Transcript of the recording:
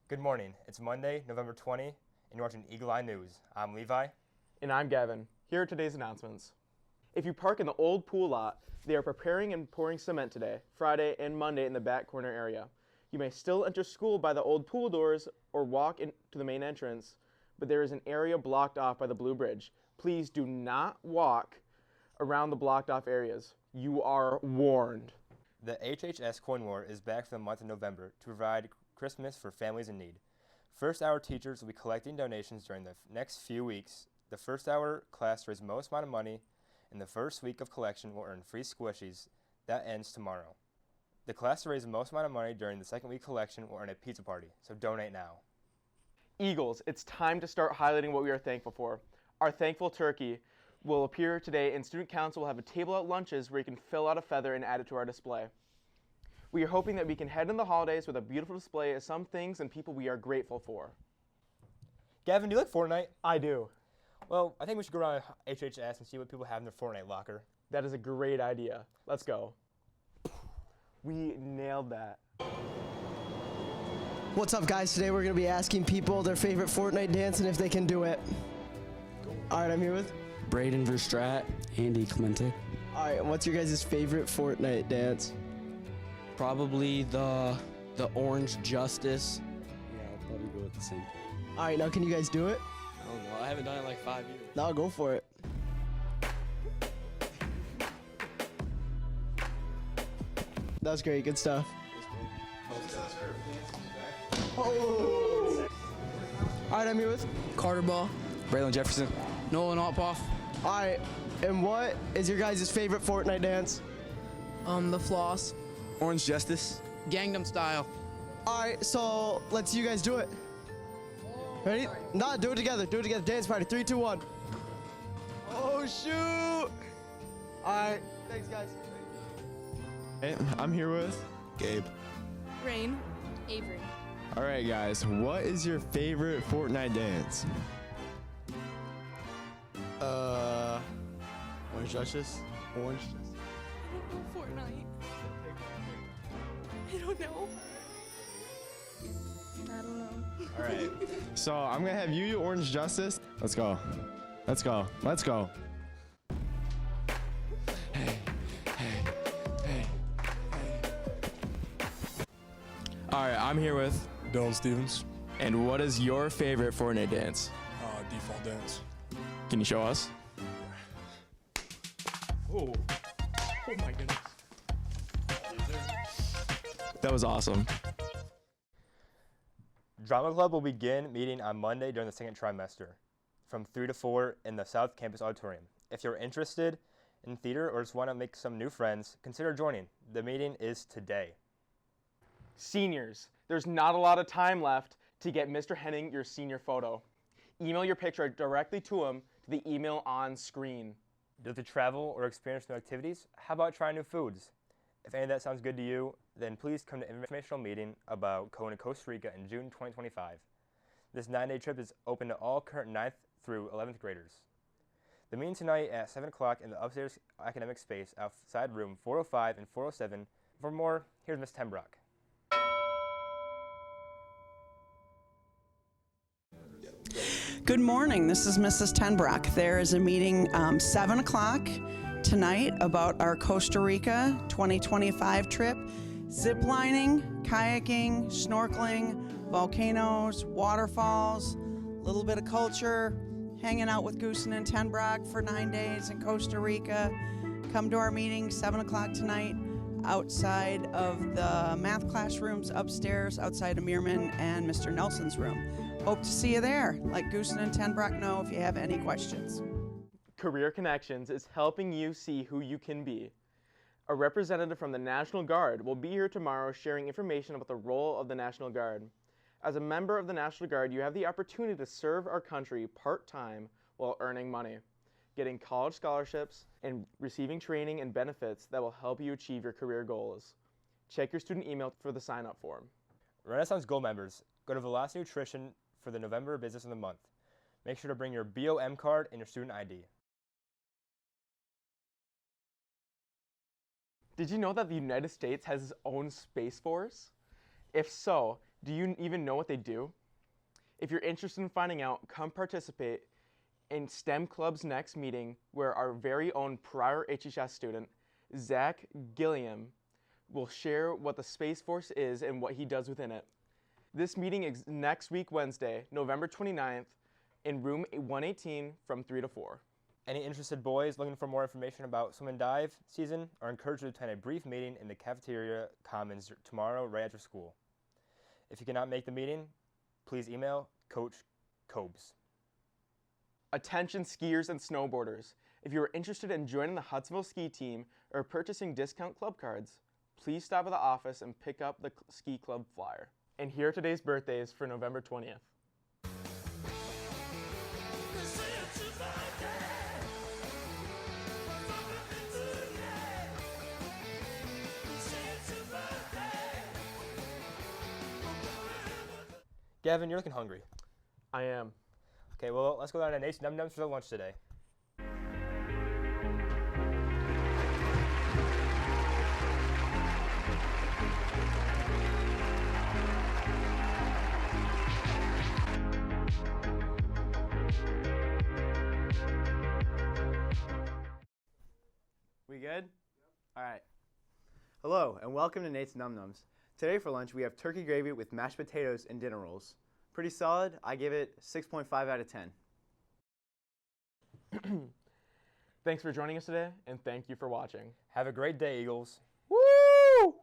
Good morning. It's Monday, November 20, and you're watching Eagle Eye News. I'm Levi. And I'm Gavin. Here are today's announcements. If you park in the old pool lot, they are preparing and pouring cement today, Friday and Monday in the back corner area. You may still enter school by the old pool doors or walk into the main entrance, but there is an area blocked off by the Blue Bridge. Please do not walk around the blocked off areas. You are warned. The HHS Coin War is back for the month of November to provide Christmas for families in need. First hour teachers will be collecting donations during the next few weeks. The first hour class raised the most amount of money in the first week of collection will earn free squishies. That ends tomorrow. The class to raise the most amount of money during the second week collection will earn a pizza party, so donate now. Eagles, it's time to start highlighting what we are thankful for. Our thankful turkey will appear today, and Student Council will have a table at lunches where you can fill out a feather and add it to our display. We are hoping that we can head in the holidays with a beautiful display of some things and people we are grateful for. Gavin, do you like Fortnite? I do. Well, I think we should go around HHS and see what people have in their Fortnite locker. That is a great idea. Let's go. We nailed that. What's up, guys? Today we're going to be asking people their favorite Fortnite dance and if they can do it. All right, I'm here with Braden Verstrat, Andy Clemente. All right, what's your guys' favorite Fortnite dance? Probably the Orange Justice. Yeah, I'll probably go with the same thing. All right, now can you guys do it? I don't know. I haven't done it in like 5 years. No, go for it. That was great. Good stuff. Oh. All right, I'm here with Carter Ball, Braylon Jefferson, Nolan Otpoff. All right, and what is your guys' favorite Fortnite dance? The Floss, Orange Justice. Gangnam Style. All right, so let's you guys do it. Ready? No, do it together. Do it together. Dance party. 3, 2, 1. Oh shoot! All right, thanks guys. Hey, I'm here with Gabe. Rain, Avery. All right, guys, what is your favorite Fortnite dance? Orange Justice. Orange Justice. I don't know Fortnite. I don't know. I don't know. All right, so I'm gonna have you do Orange Justice. Let's go. Let's go. Let's go. All right, I'm here with Dylan Stevens. And what is your favorite Fortnite dance? Default dance. Can you show us? Oh my goodness. That was awesome. Drama Club will begin meeting on Monday during the second trimester from 3 to 4 in the South Campus Auditorium. If you're interested in theater or just want to make some new friends, consider joining. The meeting is today. Seniors, there's not a lot of time left to get Mr. Henning your senior photo. Email your picture directly to him to the email on screen. Do you travel or experience new activities? How about trying new foods? If any of that sounds good to you, then please come to an informational meeting about going to Costa Rica in June 2025. This 9-day trip is open to all current 9th through 11th graders. The meeting tonight at 7 o'clock in the upstairs academic space outside room 405 and 407. For more, here's Ms. Tenbrock. Good morning, this is Mrs. Tenbrock. There is a meeting 7 o'clock tonight about our Costa Rica 2025 trip. Zip lining, kayaking, snorkeling, volcanoes, waterfalls, a little bit of culture, hanging out with Goosen and Tenbrock for 9 days in Costa Rica. Come to our meeting 7 o'clock tonight outside of the math classrooms upstairs, outside of Meerman and Mr. Nelson's room. Hope to see you there. Let Goosen and Tenbrock know if you have any questions. Career Connections is helping you see who you can be. A representative from the National Guard will be here tomorrow sharing information about the role of the National Guard. As a member of the National Guard, you have the opportunity to serve our country part-time while earning money, getting college scholarships, and receiving training and benefits that will help you achieve your career goals. Check your student email for the sign-up form. Renaissance Gold members, go to Velocity Nutrition for the November Business of the Month. Make sure to bring your BOM card and your student ID. Did you know that the United States has its own Space Force? If so, do you even know what they do? If you're interested in finding out, come participate in STEM Club's next meeting, where our very own prior HHS student, Zach Gilliam, will share what the Space Force is and what he does within it. This meeting is next week, Wednesday, November 29th, in room 118 from 3 to 4. Any interested boys looking for more information about swim and dive season are encouraged to attend a brief meeting in the cafeteria commons tomorrow right after school. If you cannot make the meeting, please email Coach Cobes. Attention skiers and snowboarders. If you are interested in joining the Hudsonville ski team or purchasing discount club cards, please stop at the office and pick up the ski club flyer. And here are today's birthdays for November 20th. Gavin, you're looking hungry. I am. Okay, well, let's go down to Nate's Num Nums for the lunch today. We good? All right. Hello, and welcome to Nate's Num Nums. Today for lunch, we have turkey gravy with mashed potatoes and dinner rolls. Pretty solid. I give it 6.5 out of 10. Thanks for joining us today, and thank you for watching. Have a great day, Eagles. Woo!